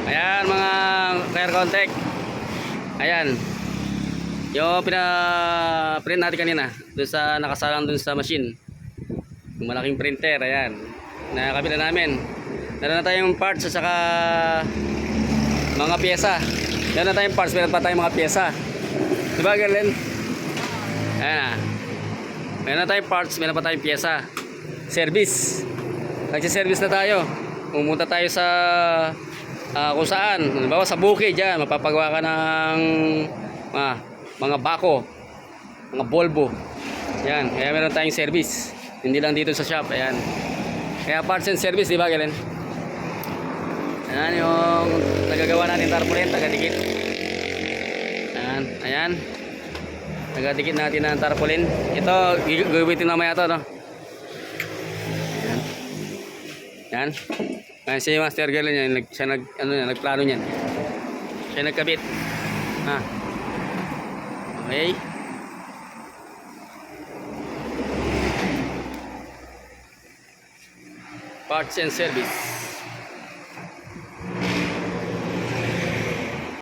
Ayan mga Clear Contact. Ayan. Yung print natin kanina. Doon sa nakasalang doon sa machine. Yung malaking printer. Ayan. Nakakabila namin. Meron na tayong parts at saka mga pyesa. Meron na tayong parts. Meron pa tayong mga pyesa. Diba Gerlen? Ayan na. Meron na tayong parts. Meron pa tayong pyesa. Service. Nagsiservice na tayo. Pumunta tayo sa kung saan, halimbawa sa bukid dyan, mapapagawa ka ng mga bako, mga Volvo. Yan, kaya meron tayong service. Hindi lang dito sa shop, ayan. Kaya parts and service, di ba Galen? Ayan yung nagagawa natin tarpaulin, tagadikit. Ayan, ayan. Tagadikit natin ang tarpaulin. Ito, gagamitin mamaya ito, no? Ayan. Ayan. Ayan si Master Galen yan, siya nagplano niyan. Siya nagkabit. Okay. Parts and service.